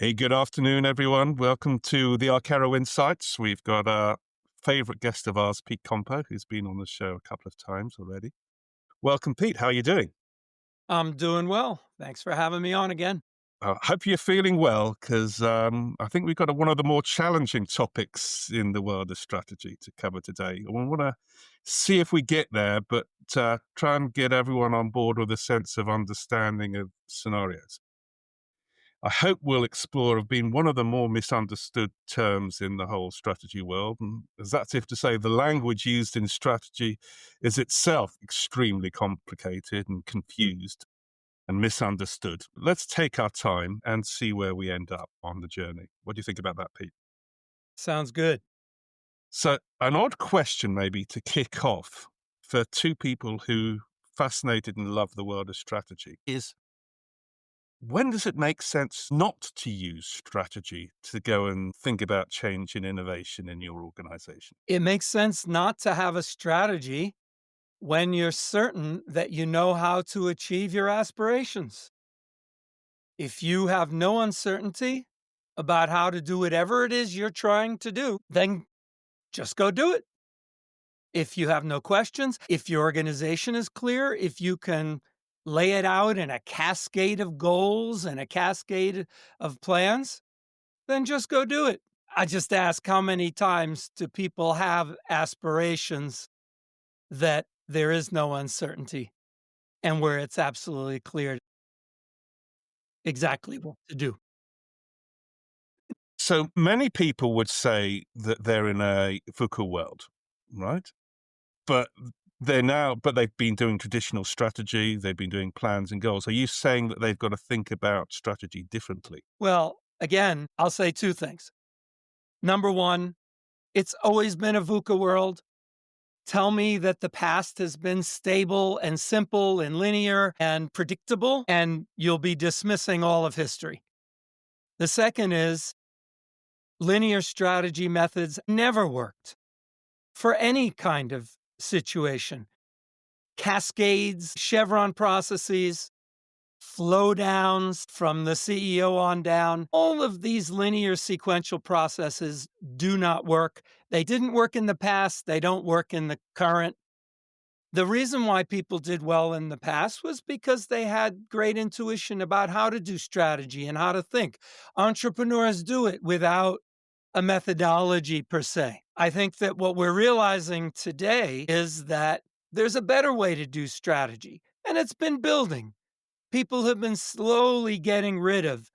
Hey, good afternoon, everyone. Welcome to the Arcaro Insights. We've got a favorite guest of ours, Pete Compo, who's been on the show a couple of times already. Welcome, Pete. How are you doing? I'm doing well. Thanks for having me on again. I hope you're feeling well, because I think we've got one of the more challenging topics in the world of strategy to cover today. We want to see if we get there, but try and get everyone on board with a sense of understanding of scenarios. I hope we'll explore have been one of the more misunderstood terms in the whole strategy world. And as that's if to say, the language used in strategy is itself extremely complicated and confused and misunderstood. Let's take our time and see where we end up on the journey. What do you think about that, Pete? Sounds good. So, an odd question maybe to kick off for two people who fascinated and love the world of strategy is, when does it make sense not to use strategy to go and think about change and innovation in your organization? It makes sense not to have a strategy when you're certain that you know how to achieve your aspirations. If you have no uncertainty about how to do whatever it is you're trying to do, then just go do it. If you have no questions, if your organization is clear, if you can lay it out in a cascade of goals and a cascade of plans, then just go do it. I just ask, how many times do people have aspirations that there is no uncertainty and where it's absolutely clear exactly what to do? So many people would say that they're in a VUCA world, right? But but they've been doing traditional strategy, they've been doing plans and goals. Are you saying that they've got to think about strategy differently? Well, again, I'll say two things. Number one, it's always been a VUCA world. Tell me that the past has been stable and simple and linear and predictable, and you'll be dismissing all of history. The second is linear strategy methods never worked for any kind of situation. Cascades, chevron processes, flow downs from the CEO on down, all of these linear sequential processes do not work. They didn't work in the past, they don't work in the current. The reason why people did well in the past was because they had great intuition about how to do strategy and how to think. Entrepreneurs do it without a methodology per se. I think that what we're realizing today is that there's a better way to do strategy, and it's been building. People have been slowly getting rid of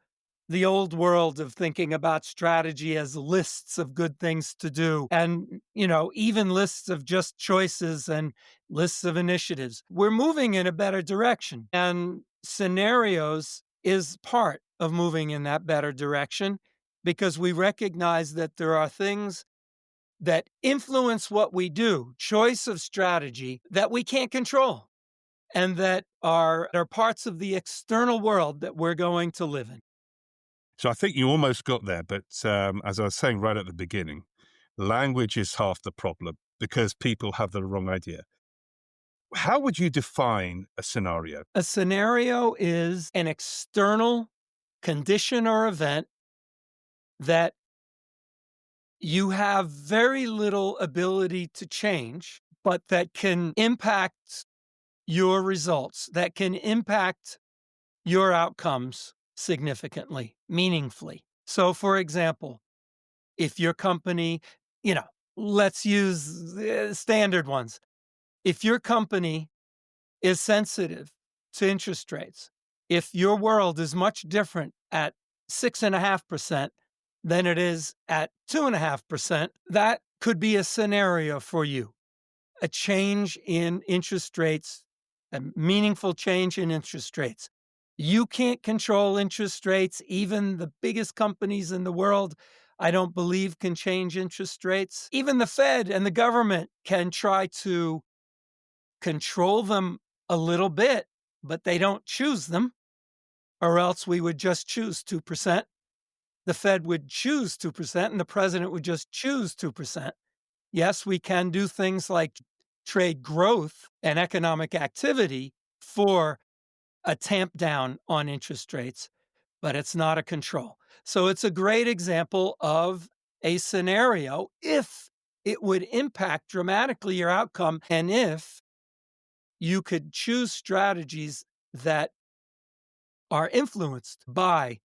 the old world of thinking about strategy as lists of good things to do and, even lists of just choices and lists of initiatives. We're moving in a better direction, and scenarios is part of moving in that better direction because we recognize that there are things that influence what we do, choice of strategy that we can't control and that are parts of the external world that we're going to live in. So I think you almost got there, but as I was saying right at the beginning, language is half the problem because people have the wrong idea. How would you define a scenario? A scenario is an external condition or event that you have very little ability to change, but that can impact your results, that can impact your outcomes significantly, meaningfully. So, for example, if your company, you know, let's use the standard ones. If your company is sensitive to interest rates, if your world is much different at 6.5% than it is at 2.5%, that could be a scenario for you. A change in interest rates, a meaningful change in interest rates. You can't control interest rates. Even the biggest companies in the world, I don't believe, can change interest rates. Even the Fed and the government can try to control them a little bit, but they don't choose them, or else we would just choose 2%. The Fed would choose 2%, and the president would just choose 2%. Yes, we can do things like trade growth and economic activity for a tamp down on interest rates, but it's not a control. So it's a great example of a scenario if it would impact dramatically your outcome and if you could choose strategies that are influenced by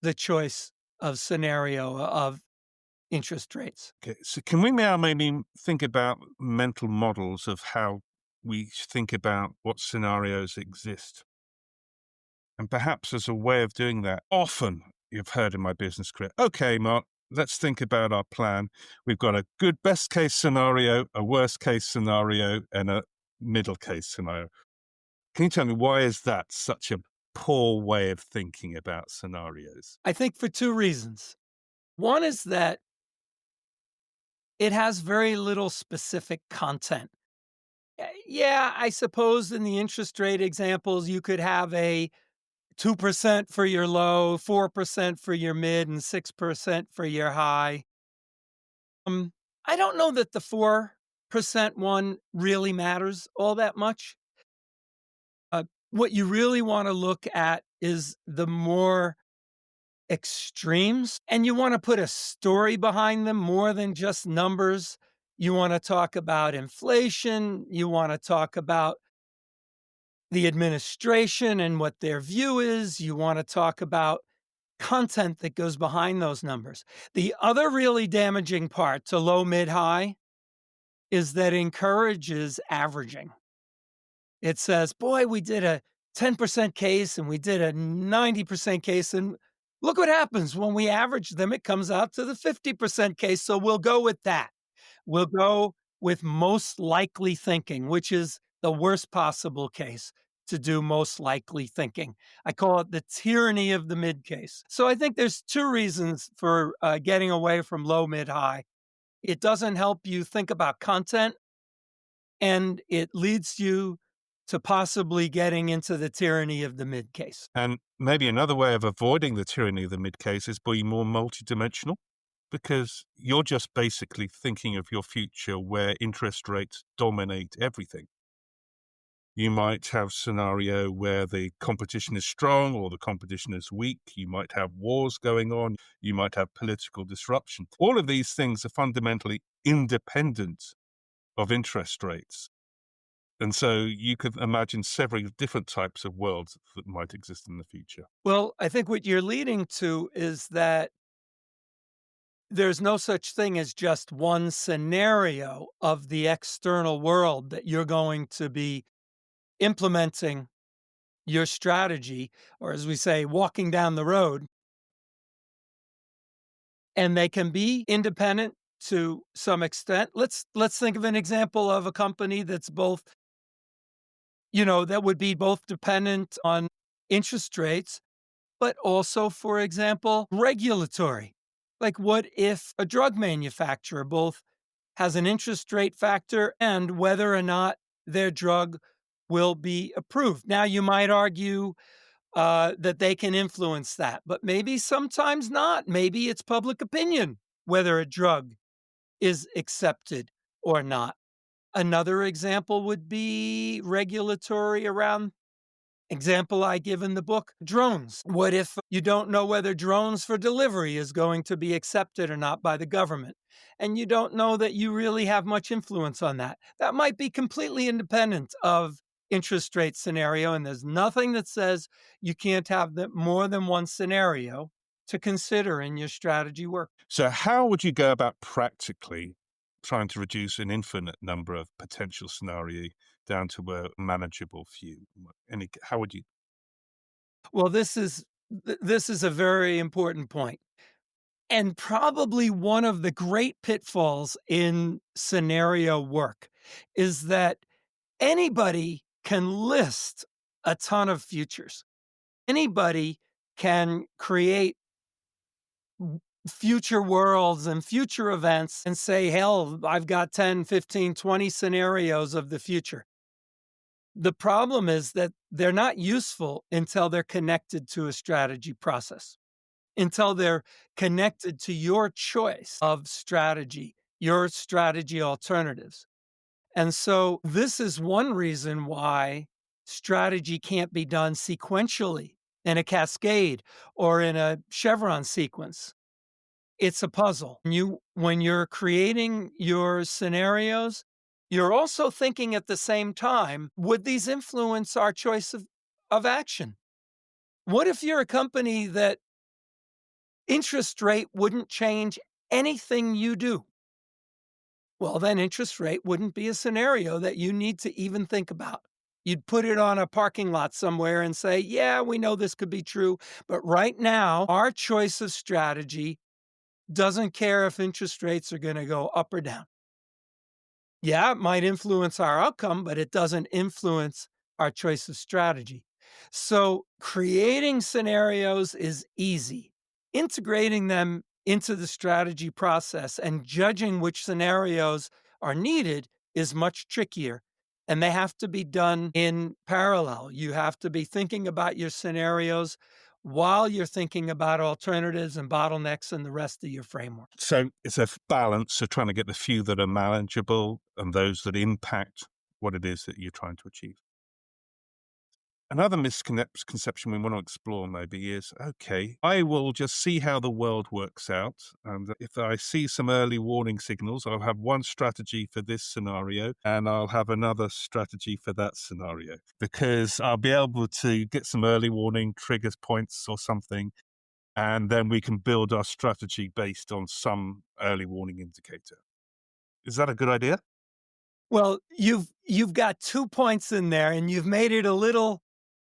the choice of scenario of interest rates. Okay, so can we now maybe think about mental models of how we think about what scenarios exist? And perhaps as a way of doing that, often you've heard in my business career, okay, Mark, let's think about our plan. We've got a good best case scenario, a worst case scenario, and a middle case scenario. Can you tell me why is that such a poor way of thinking about scenarios? I think for two reasons. One is that it has very little specific content. Yeah, I suppose in the interest rate examples, you could have a 2% for your low, 4% for your mid, and 6% for your high. Um, I don't know that the 4% one really matters all that much. What you really want to look at is the more extremes, and you want to put a story behind them more than just numbers. You want to talk about inflation. You want to talk about the administration and what their view is. You want to talk about content that goes behind those numbers. The other really damaging part to low, mid, high is that encourages averaging. It says, boy, we did a 10% case and we did a 90% case. And look what happens when we average them. It comes out to the 50% case. So we'll go with that. We'll go with most likely thinking, which is the worst possible case to do most likely thinking. I call it the tyranny of the mid case. So I think there's two reasons for getting away from low, mid, high. It doesn't help you think about content, and it leads you to possibly getting into the tyranny of the mid case. And maybe another way of avoiding the tyranny of the mid case is being more multidimensional, because you're just basically thinking of your future where interest rates dominate everything. You might have scenario where the competition is strong or the competition is weak. You might have wars going on. You might have political disruption. All of these things are fundamentally independent of interest rates. And so you could imagine several different types of worlds that might exist in the future. Well, I think what you're leading to is that there's no such thing as just one scenario of the external world that you're going to be implementing your strategy, or as we say, walking down the road. And they can be independent to some extent. Let's think of an example of a company that's both, that would be both dependent on interest rates, but also, for example, regulatory. Like, what if a drug manufacturer both has an interest rate factor and whether or not their drug will be approved? Now, you might argue that they can influence that, but maybe sometimes not. Maybe it's public opinion whether a drug is accepted or not. Another example would be regulatory around example I give in the book, drones. What if you don't know whether drones for delivery is going to be accepted or not by the government? And you don't know that you really have much influence on that. That might be completely independent of interest rate scenario. And there's nothing that says you can't have more than one scenario to consider in your strategy work. So, how would you go about practically trying to reduce an infinite number of potential scenarios down to a manageable few? How would you? Well, this is a very important point. And probably one of the great pitfalls in scenario work is that anybody can list a ton of futures. Anybody can create future worlds and future events and say, hell, I've got 10, 15, 20 scenarios of the future. The problem is that they're not useful until they're connected to a strategy process, until they're connected to your choice of strategy, your strategy alternatives. And so this is one reason why strategy can't be done sequentially in a cascade or in a chevron sequence. It's a puzzle. When you're creating your scenarios, you're also thinking at the same time, would these influence our choice of action? What if you're a company that interest rate wouldn't change anything you do? Well, then interest rate wouldn't be a scenario that you need to even think about. You'd put it on a parking lot somewhere and say, yeah, we know this could be true. But right now, our choice of strategy doesn't care if interest rates are going to go up or down. Yeah, it might influence our outcome, but it doesn't influence our choice of strategy. So creating scenarios is easy. Integrating them into the strategy process and judging which scenarios are needed is much trickier. And they have to be done in parallel. You have to be thinking about your scenarios while you're thinking about alternatives and bottlenecks and the rest of your framework. So it's a balance of trying to get the few that are manageable and those that impact what it is that you're trying to achieve. Another misconception we want to explore maybe is, okay, I will just see how the world works out. And if I see some early warning signals, I'll have one strategy for this scenario and I'll have another strategy for that scenario because I'll be able to get some early warning triggers points or something. And then we can build our strategy based on some early warning indicator. Is that a good idea? Well, you've got 2 points in there, and you've made it a little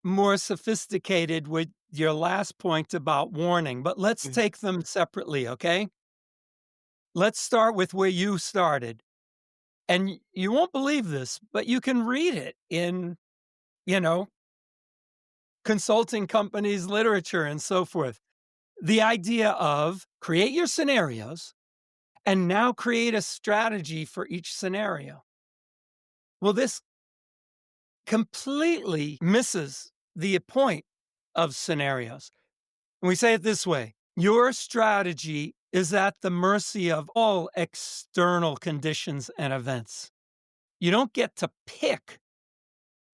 more sophisticated with your last point about warning, but let's Mm. take them separately, okay? Let's start with where you started. And you won't believe this, but you can read it in, you know, consulting companies' literature and so forth. The idea of create your scenarios and now create a strategy for each scenario. Well, this completely misses the point of scenarios. And we say it this way: your strategy is at the mercy of all external conditions and events. You don't get to pick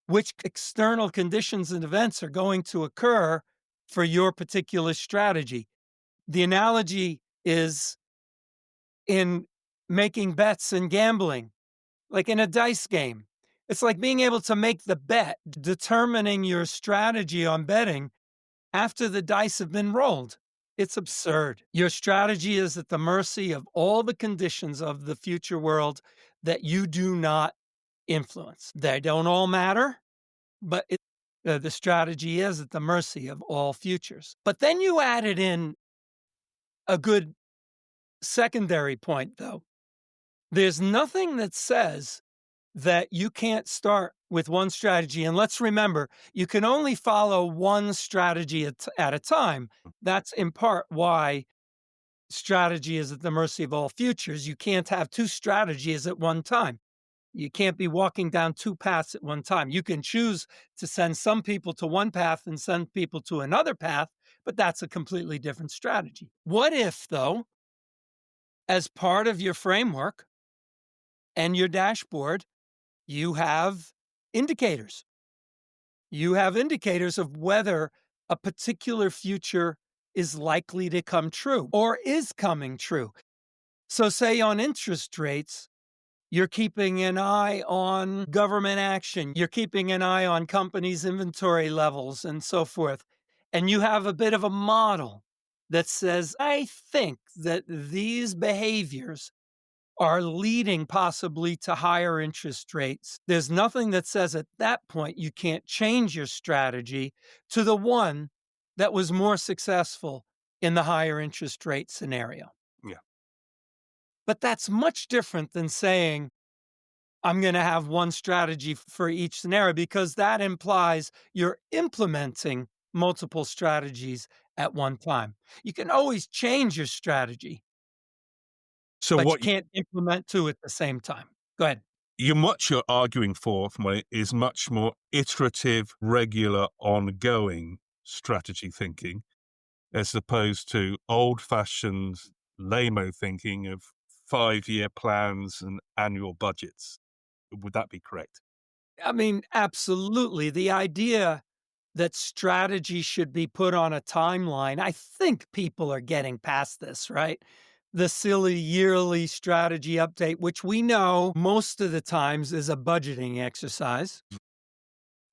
which external conditions and events are going to occur for your particular strategy. The analogy is in making bets and gambling, like in a dice game. It's like being able to make the bet, determining your strategy on betting after the dice have been rolled. It's absurd. Your strategy is at the mercy of all the conditions of the future world that you do not influence. They don't all matter, but the strategy is at the mercy of all futures. But then you added in a good secondary point, though. There's nothing that says that you can't start with one strategy. And let's remember, you can only follow one strategy at a time. That's in part why strategy is at the mercy of all futures. You can't have two strategies at one time. You can't be walking down two paths at one time. You can choose to send some people to one path and send people to another path, but that's a completely different strategy. What if, though, as part of your framework and your dashboard, you have indicators? You have indicators of whether a particular future is likely to come true or is coming true. So, say on interest rates, you're keeping an eye on government action, you're keeping an eye on companies' inventory levels and so forth. And you have a bit of a model that says, I think that these behaviors are leading possibly to higher interest rates. There's nothing that says at that point you can't change your strategy to the one that was more successful in the higher interest rate scenario. Yeah. But that's much different than saying, I'm going to have one strategy for each scenario, because that implies you're implementing multiple strategies at one time. You can always change your strategy, So but you what can't implement two at the same time. Go ahead. what you're arguing for, from what is much more iterative, regular, ongoing strategy thinking, as opposed to old-fashioned, lame thinking of 5-year plans and annual budgets. Would that be correct? I mean, absolutely. The idea that strategy should be put on a timeline. I think people are getting past this, right? The silly yearly strategy update, which we know most of the times is a budgeting exercise,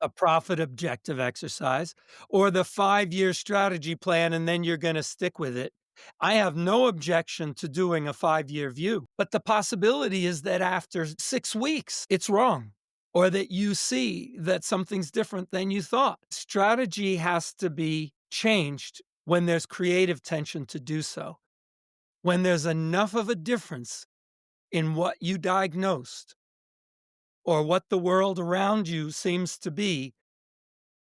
a profit objective exercise, or the 5-year strategy plan, and then you're going to stick with it. I have no objection to doing a 5-year view, but the possibility is that after 6 weeks, it's wrong, or that you see that something's different than you thought. Strategy has to be changed when there's creative tension to do so, when there's enough of a difference in what you diagnosed or what the world around you seems to be,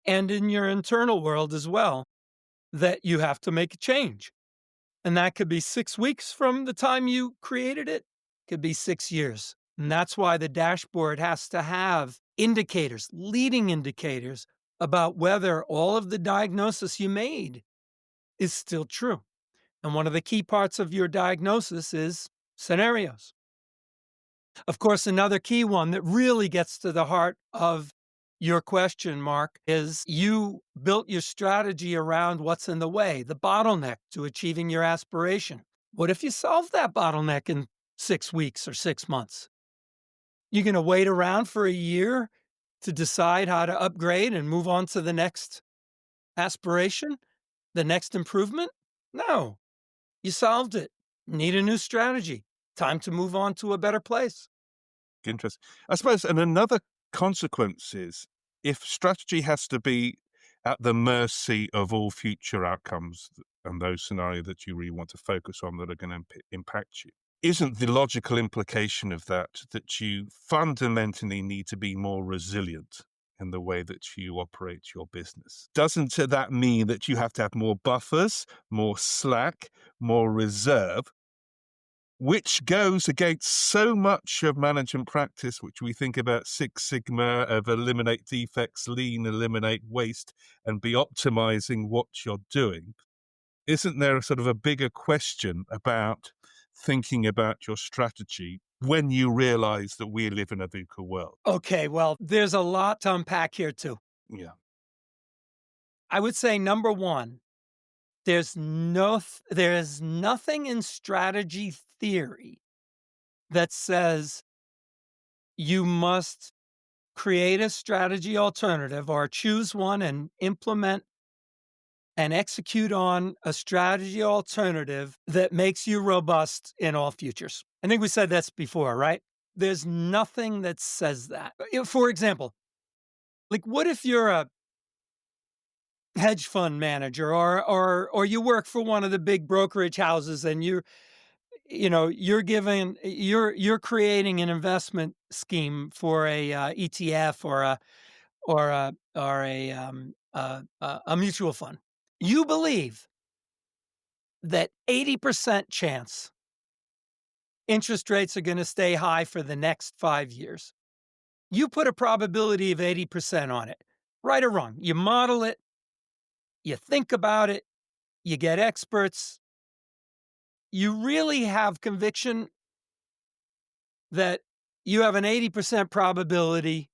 and in your internal world as well, that you have to make a change. And that could be 6 weeks from the time you created it, could be 6 years. And that's why the dashboard has to have indicators, leading indicators about whether all of the diagnosis you made is still true. And one of the key parts of your diagnosis is scenarios. Of course, another key one that really gets to the heart of your question, Mark, is you built your strategy around what's in the way, the bottleneck to achieving your aspiration. What if you solve that bottleneck in 6 weeks or 6 months? You're going to wait around for a year to decide how to upgrade and move on to the next aspiration, the next improvement? No, you solved it. Need a new strategy. Time to move on to a better place. Interesting. I suppose, and another consequence is if strategy has to be at the mercy of all future outcomes and those scenarios that you really want to focus on that are going to impact you, isn't the logical implication of that you fundamentally need to be more resilient in the way that you operate your business? Doesn't that mean that you have to have more buffers, more slack, more reserve, which goes against so much of management practice, which we think about Six Sigma, of eliminate defects, lean, eliminate waste, and be optimizing what you're doing? Isn't there a sort of a bigger question about thinking about your strategy when you realize that we live in a VUCA world? Okay, well, there's a lot to unpack here too. Yeah. I would say number one, there is nothing in strategy theory that says you must create a strategy alternative or choose one and implement and execute on a strategy alternative that makes you robust in all futures. I think we said this before, right? There's nothing that says that. For example, like what if you're a hedge fund manager or you work for one of the big brokerage houses and you're creating an investment scheme for a ETF or a mutual fund. You believe that 80% chance interest rates are going to stay high for the next 5 years. You put a probability of 80% on it, right or wrong. You model it, you think about it, you get experts. You really have conviction that you have an 80% probability,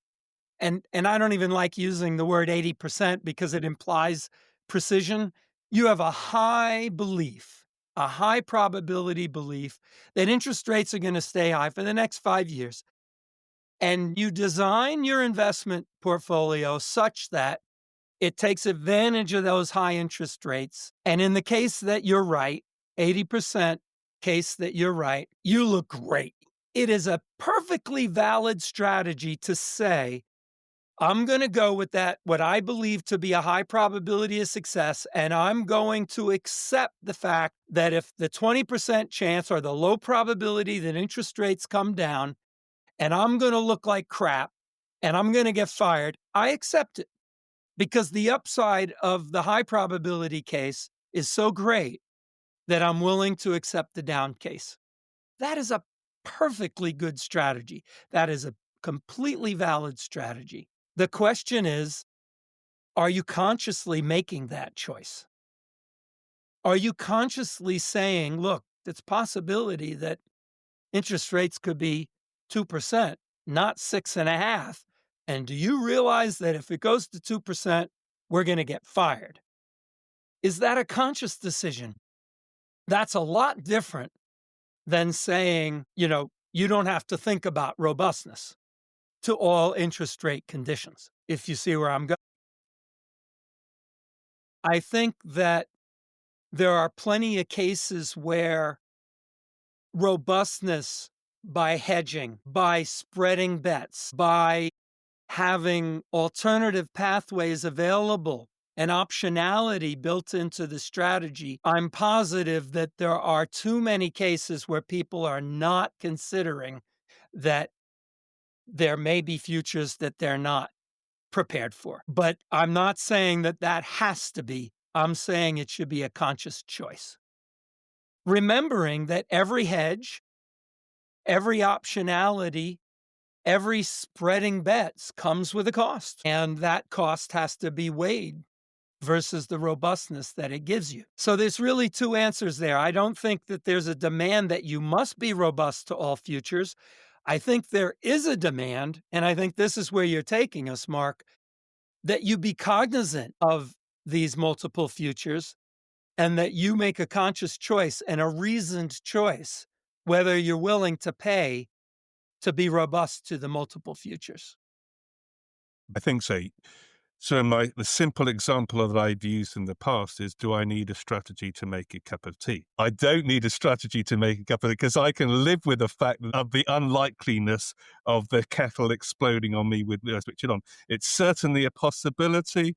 and I don't even like using the word 80% because it implies precision. You have a high belief, a high probability belief that interest rates are going to stay high for the next 5 years. And you design your investment portfolio such that it takes advantage of those high interest rates. And in the case that you're right, 80% case that you're right, you look great. It is a perfectly valid strategy to say, I'm going to go with that, what I believe to be a high probability of success, and I'm going to accept the fact that if the 20% chance or the low probability that interest rates come down, and I'm going to look like crap, and I'm going to get fired, I accept it. Because the upside of the high probability case is so great that I'm willing to accept the down case. That is a perfectly good strategy. That is a completely valid strategy. The question is, are you consciously making that choice? Are you consciously saying, look, it's possibility that interest rates could be 2%, not 6.5%. And do you realize that if it goes to 2%, we're going to get fired. Is that a conscious decision? That's a lot different than saying, you don't have to think about robustness to all interest rate conditions, if you see where I'm going. I think that there are plenty of cases where robustness by hedging, by spreading bets, by having alternative pathways available and optionality built into the strategy. I'm positive that there are too many cases where people are not considering that there may be futures that they're not prepared for. But I'm not saying that that has to be. I'm saying it should be a conscious choice. Remembering that every hedge, every optionality, every spreading bets comes with a cost, and that cost has to be weighed versus the robustness that it gives you. So there's really two answers there. I don't think that there's a demand that you must be robust to all futures. I think there is a demand, and I think this is where you're taking us, Mark, that you be cognizant of these multiple futures and that you make a conscious choice and a reasoned choice whether you're willing to pay to be robust to the multiple futures. I think so. So the simple example that I've used in the past is, do I need a strategy to make a cup of tea? I don't need a strategy to make a cup of tea because I can live with the fact of the unlikeliness of the kettle exploding on me with I switch it on. It's certainly a possibility,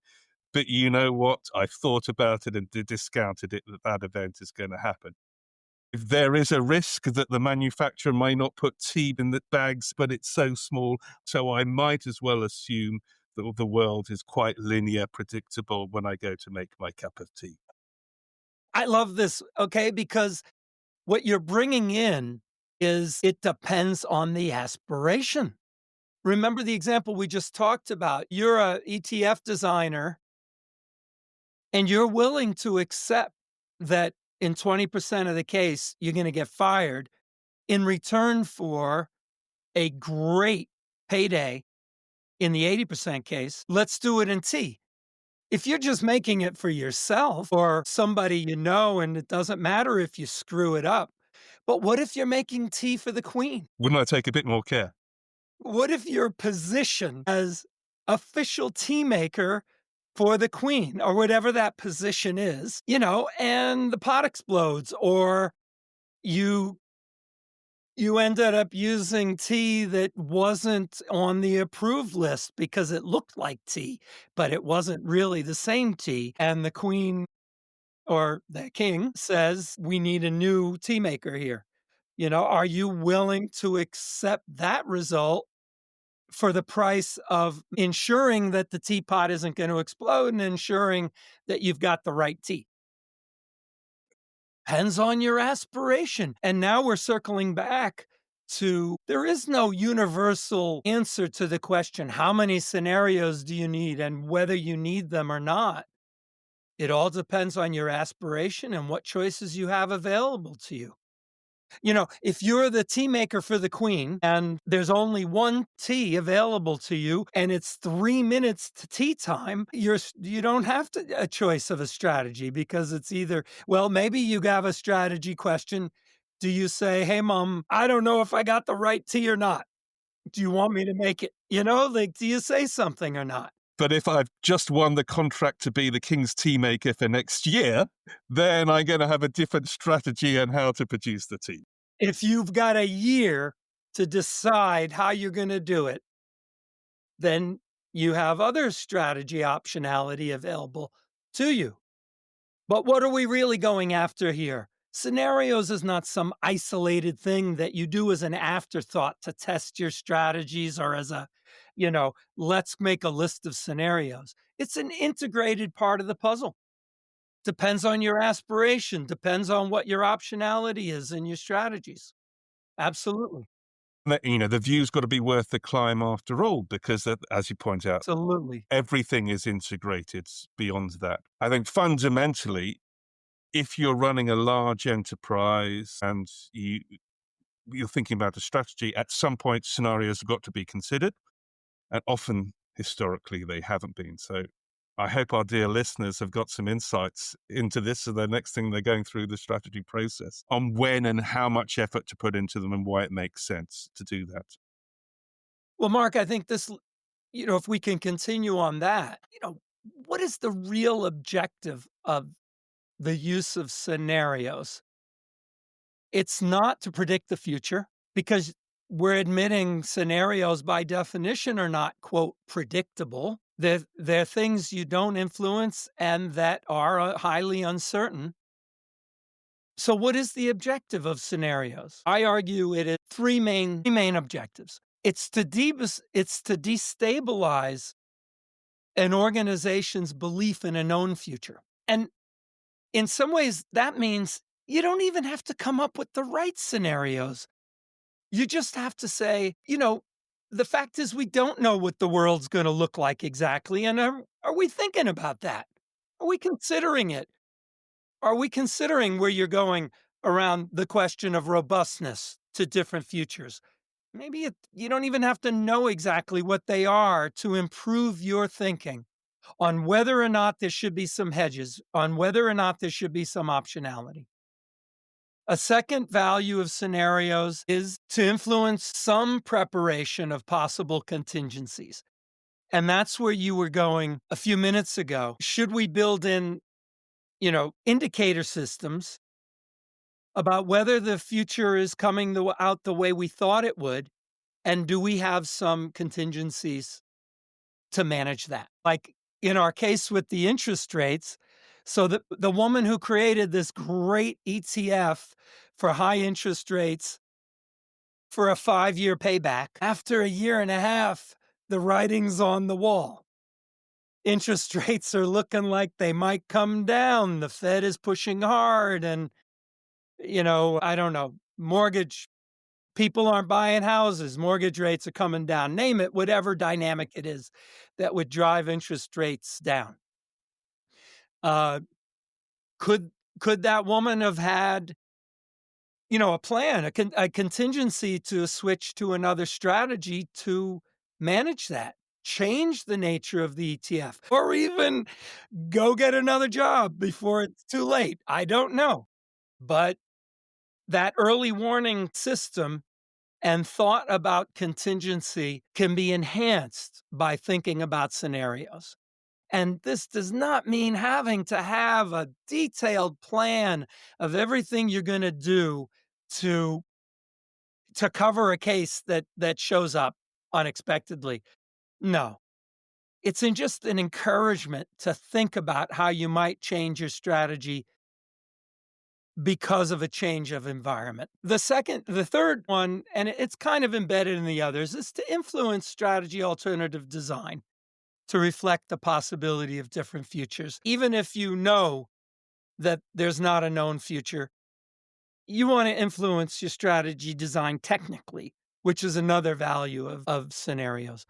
but you know what? I've thought about it and discounted it that event is going to happen. If there is a risk that the manufacturer may not put tea in the bags, but it's so small, so I might as well assume that the world is quite linear, predictable when I go to make my cup of tea. I love this, okay, because what you're bringing in is it depends on the aspiration. Remember the example we just talked about. You're a ETF designer and you're willing to accept that in 20% of the case, you're going to get fired in return for a great payday in the 80% case. Let's do it in tea. If you're just making it for yourself or somebody you know, and it doesn't matter if you screw it up, but what if you're making tea for the queen? Wouldn't I take a bit more care? What if you're positioned as official tea maker for the queen or whatever that position is, and the pot explodes or you you ended up using tea that wasn't on the approved list because it looked like tea, but it wasn't really the same tea. And the queen or the king says, we need a new tea maker here. Are you willing to accept that result for the price of ensuring that the teapot isn't going to explode and ensuring that you've got the right tea? Depends on your aspiration. And now we're circling back to there is no universal answer to the question, how many scenarios do you need and whether you need them or not? It all depends on your aspiration and what choices you have available to you. If you're the tea maker for the queen and there's only one tea available to you and it's 3 minutes to tea time, you don't have a choice of a strategy because it's either, well, maybe you have a strategy question. Do you say, hey, mom, I don't know if I got the right tea or not. Do you want me to make it? Do you say something or not? But if I've just won the contract to be the king's tea maker for next year, then I'm going to have a different strategy on how to produce the tea. If you've got a year to decide how you're going to do it, then you have other strategy optionality available to you. But what are we really going after here? Scenarios is not some isolated thing that you do as an afterthought to test your strategies or as let's make a list of scenarios. It's an integrated part of the puzzle. Depends on your aspiration, depends on what your optionality is in your strategies. Absolutely. The view's got to be worth the climb after all, because as you point out, Absolutely. everything is integrated beyond that. I think fundamentally, if you're running a large enterprise and you're thinking about a strategy, at some point scenarios have got to be considered, and often historically they haven't been. So I hope our dear listeners have got some insights into this so the next thing they're going through the strategy process on when and how much effort to put into them and why it makes sense to do that. Well, Mark, I think if we can continue on that, what is the real objective of the use of scenarios? It's not to predict the future because we're admitting scenarios by definition are not, quote, predictable. They're things you don't influence and that are highly uncertain. So, what is the objective of scenarios? I argue it is three main objectives. It's to destabilize an organization's belief in a known future. And in some ways, that means you don't even have to come up with the right scenarios. You just have to say, the fact is we don't know what the world's going to look like exactly. And are we thinking about that? Are we considering it? Are we considering where you're going around the question of robustness to different futures? Maybe you don't even have to know exactly what they are to improve your thinking on whether or not there should be some hedges, on whether or not there should be some optionality. A second value of scenarios is to influence some preparation of possible contingencies. And that's where you were going a few minutes ago. Should we build in, indicator systems about whether the future is coming out the way we thought it would? And do we have some contingencies to manage that? Like in our case with the interest rates, so the woman who created this great ETF for high interest rates for a 5-year payback, after a year and a half, the writing's on the wall. Interest rates are looking like they might come down. The Fed is pushing hard and, I don't know, mortgage people aren't buying houses, mortgage rates are coming down, name it, whatever dynamic it is that would drive interest rates down. Uh, could that woman have had, a plan, a contingency to switch to another strategy to manage that, change the nature of the ETF, or even go get another job before it's too late? I don't know. But that early warning system and thought about contingency can be enhanced by thinking about scenarios. And this does not mean having to have a detailed plan of everything you're going to do to cover a case that shows up unexpectedly. No, it's just an encouragement to think about how you might change your strategy because of a change of environment. The third one, and it's kind of embedded in the others, is to influence strategy alternative design to reflect the possibility of different futures. Even if you know that there's not a known future, you want to influence your strategy design technically, which is another value of scenarios.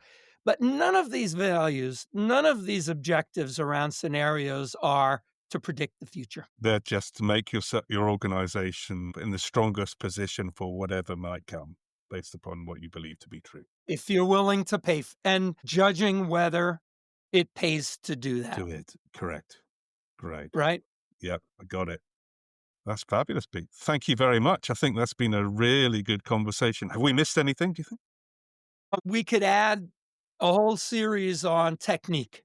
But none of these values, none of these objectives around scenarios are to predict the future. They're just to make your organization in the strongest position for whatever might come based upon what you believe to be true. If you're willing to pay and judging whether it pays to do that. Do it. Correct. Great. Right? Yep, I got it. That's fabulous, Pete. Thank you very much. I think that's been a really good conversation. Have we missed anything, do you think? We could add a whole series on technique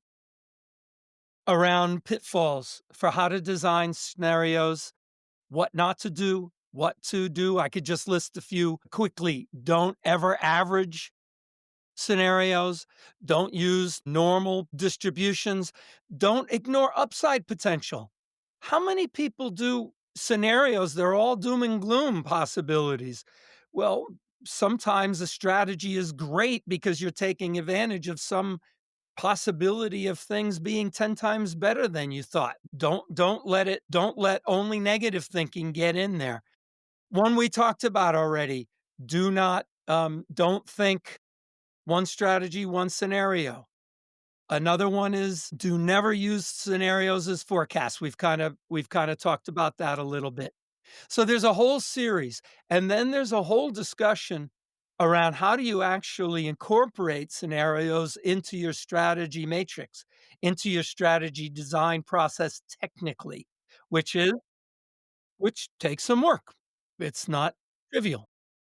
around pitfalls for how to design scenarios, what not to do, what to do. I could just list a few quickly. Don't ever average scenarios. Don't use normal distributions. Don't ignore upside potential. How many people do scenarios? They're all doom and gloom possibilities. Well, sometimes a strategy is great because you're taking advantage of some possibility of things being 10 times better than you thought. Don't let only negative thinking get in there. One we talked about already. Don't think one strategy, one scenario. Another one is do never use scenarios as forecasts. We've kind of talked about that a little bit. So there's a whole series, and then there's a whole discussion around how do you actually incorporate scenarios into your strategy matrix, into your strategy design process technically, which is which takes some work. It's not trivial.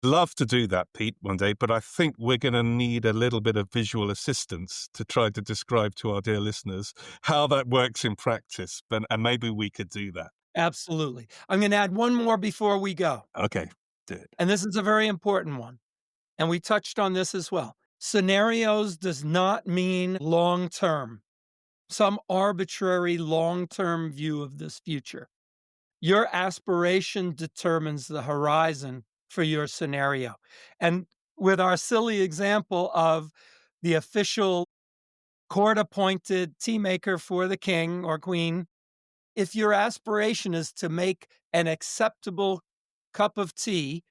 Love to do that, Pete, one day, but I think we're going to need a little bit of visual assistance to try to describe to our dear listeners how that works in practice. And maybe we could do that. Absolutely. I'm gonna add one more before we go, Okay, do it. and this is a very important one, and we touched on this as well. Scenarios does not mean long term, some arbitrary long term view of this future. Your aspiration determines the horizon for your scenario. And with our silly example of the official court appointed tea maker for the king or queen, if your aspiration is to make an acceptable cup of tea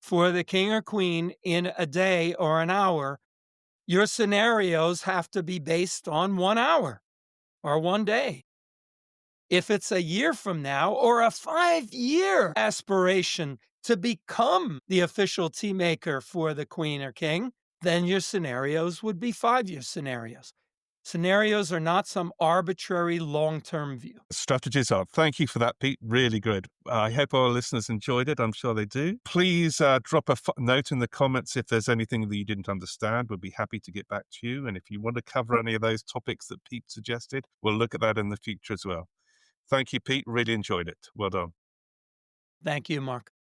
for the king or queen in a day or an hour, your scenarios have to be based on 1 hour or 1 day. If it's a year from now or a 5 year aspiration to become the official tea maker for the queen or king, then your scenarios would be 5 year scenarios. Scenarios are not some arbitrary long term view. Strategies are. Thank you for that, Pete. Really good. I hope our listeners enjoyed it. I'm sure they do. Please drop a note in the comments if there's anything that you didn't understand. We'll be happy to get back to you. And if you want to cover any of those topics that Pete suggested, we'll look at that in the future as well. Thank you, Pete. Really enjoyed it. Well done. Thank you, Mark.